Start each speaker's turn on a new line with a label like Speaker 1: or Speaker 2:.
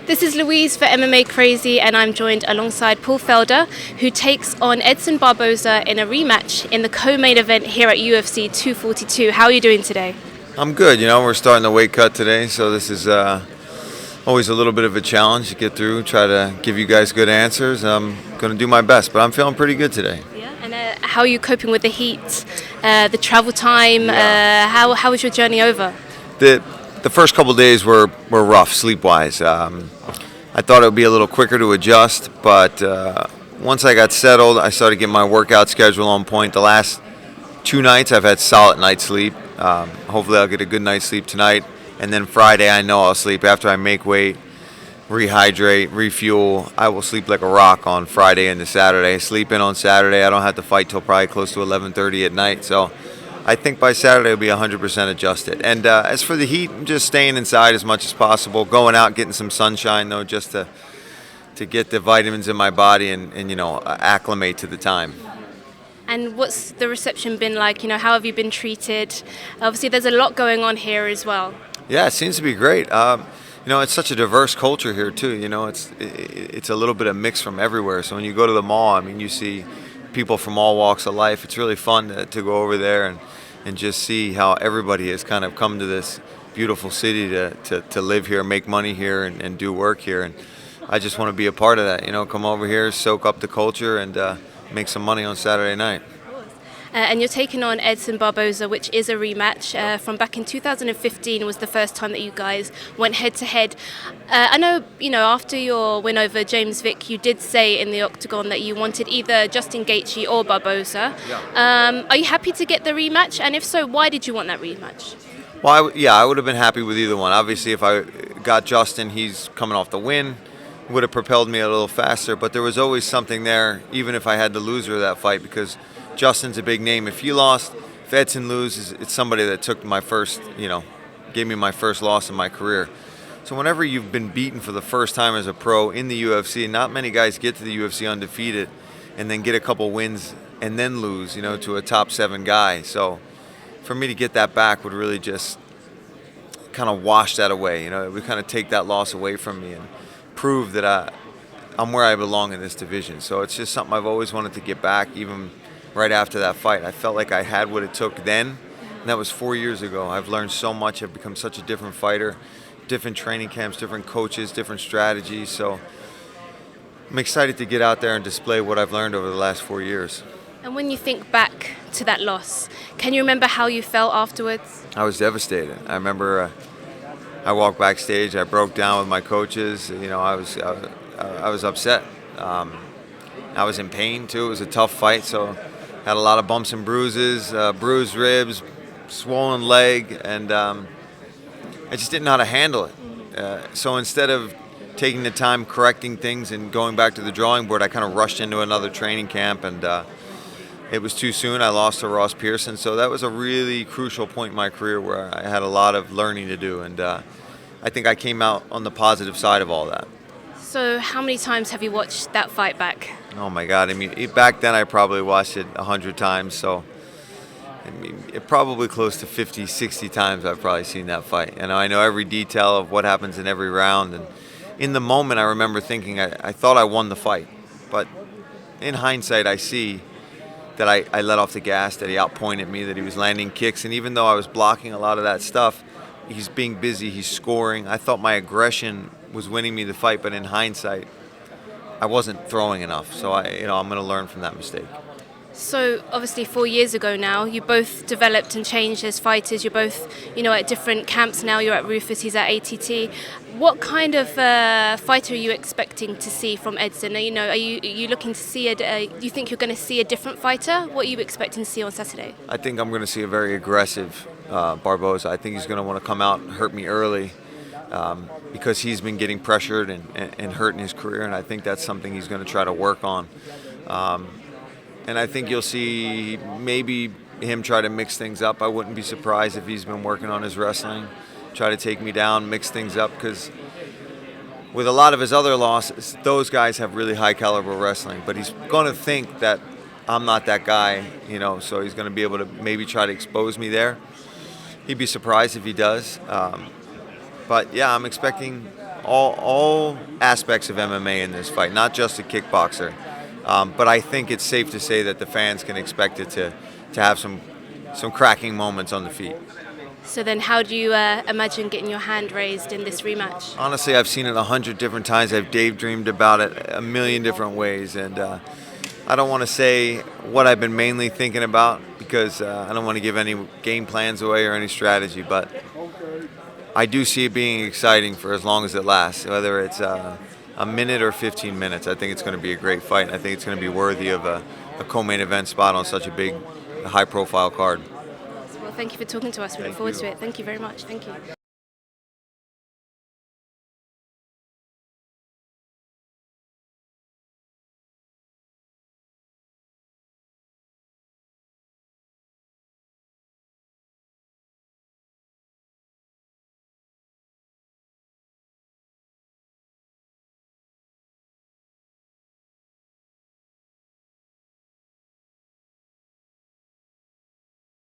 Speaker 1: This is Louise for MMA Crazy, and I'm joined alongside Paul Felder, who takes on Edson Barboza in a rematch in the co-main event here at UFC 242. How are you doing today?
Speaker 2: I'm good. We're starting the weight cut today, so this is always a little bit of a challenge to get through, try to give you guys good answers. I'm going to do my best, but I'm feeling pretty good today.
Speaker 1: Yeah, and how are you coping with the heat, the travel time?
Speaker 2: Yeah.
Speaker 1: How was your journey over?
Speaker 2: The first couple of days were rough sleep-wise. I thought it would be a little quicker to adjust, but once I got settled, I started getting my workout schedule on point. The last 2 nights, I've had solid night's sleep. Hopefully, I'll get a good night's sleep tonight. And then Friday, I know I'll sleep after I make weight, rehydrate, refuel. I will sleep like a rock on Friday into Saturday. Sleep in on Saturday. I don't have to fight till probably close to 11:30 at night. So I think by Saturday I'll be 100% adjusted. And as for the heat, I'm just staying inside as much as possible, going out, getting some sunshine, though, just to get the vitamins in my body and acclimate to the time.
Speaker 1: And what's the reception been like? How have you been treated? Obviously, there's a lot going on here as well.
Speaker 2: Yeah, it seems to be great. It's such a diverse culture here too. It's a little bit of mix from everywhere. So when you go to the mall, you see people from all walks of life. It's really fun to go over there and just see how everybody has kind of come to this beautiful city to live here, make money here, and do work here. And I just want to be a part of that. Come over here, soak up the culture, and make some money on Saturday night.
Speaker 1: And you're taking on Edson Barboza, which is a rematch from back in 2015 was the first time that you guys went head-to-head. I know, after your win over James Vick, you did say in the octagon that you wanted either Justin Gaethje or Barboza.
Speaker 2: Yeah.
Speaker 1: Are you happy to get the rematch? And if so, why did you want that rematch?
Speaker 2: Well, I would have been happy with either one. Obviously, if I got Justin, he's coming off the win, would have propelled me a little faster. But there was always something there, even if I had the loser of that fight, because Justin's a big name. If Edson loses, it's somebody that took my first, gave me my first loss in my career. So whenever you've been beaten for the first time as a pro in the UFC, not many guys get to the UFC undefeated and then get a couple wins and then lose, to a top 7 guy. So for me to get that back would really just kind of wash that away. It would kind of take that loss away from me and prove that I'm where I belong in this division. So it's just something I've always wanted to get back, even right after that fight. I felt like I had what it took then, and that was 4 years ago. I've learned so much. I've become such a different fighter, different training camps, different coaches, different strategies. So I'm excited to get out there and display what I've learned over the last 4 years.
Speaker 1: And when you think back to that loss, can you remember how you felt afterwards?
Speaker 2: I was devastated. I remember I walked backstage. I broke down with my coaches. I was upset. I was in pain too. It was a tough fight, so had a lot of bumps and bruises, bruised ribs, swollen leg, and I just didn't know how to handle it. So instead of taking the time, correcting things, and going back to the drawing board, I kind of rushed into another training camp, and it was too soon. I lost to Ross Pearson, so that was a really crucial point in my career where I had a lot of learning to do, and I think I came out on the positive side of all that.
Speaker 1: So how many times have you watched that fight back?
Speaker 2: Oh my God! Back then I probably watched it 100 times. So, probably close to 50, 60 times I've probably seen that fight. And I know every detail of what happens in every round. And in the moment, I remember thinking I thought I won the fight, but in hindsight, I see that I let off the gas, that he outpointed me, that he was landing kicks, and even though I was blocking a lot of that stuff, he's being busy, he's scoring. I thought my aggression was winning me the fight, but in hindsight, I wasn't throwing enough. So I'm going to learn from that mistake.
Speaker 1: So obviously 4 years ago now, you both developed and changed as fighters. You're both, at different camps now. You're at Rufus, he's at ATT. What kind of fighter are you expecting to see from Edson? Are you looking to see do you think you're going to see a different fighter? What are you expecting to see on Saturday?
Speaker 2: I think I'm going to see a very aggressive Barboza. I think he's going to want to come out and hurt me early. Because he's been getting pressured and hurt in his career, and I think that's something he's going to try to work on. And I think you'll see maybe him try to mix things up. I wouldn't be surprised if he's been working on his wrestling, try to take me down, mix things up, because with a lot of his other losses, those guys have really high caliber wrestling, but he's going to think that I'm not that guy, so he's going to be able to maybe try to expose me there. He'd be surprised if he does. But yeah, I'm expecting all aspects of MMA in this fight, not just a kickboxer. But I think it's safe to say that the fans can expect it to have some cracking moments on the feet.
Speaker 1: So then how do you imagine getting your hand raised in this rematch?
Speaker 2: Honestly, I've seen it 100 different times. I've daydreamed about it a million different ways, and I don't want to say what I've been mainly thinking about because I don't want to give any game plans away or any strategy, but I do see it being exciting for as long as it lasts, whether it's a minute or 15 minutes. I think it's going to be a great fight, and I think it's going to be worthy of a co-main event spot on such a big, high-profile card.
Speaker 1: Well, thank you for talking to us. We look forward to it. Thank you very much. Thank you.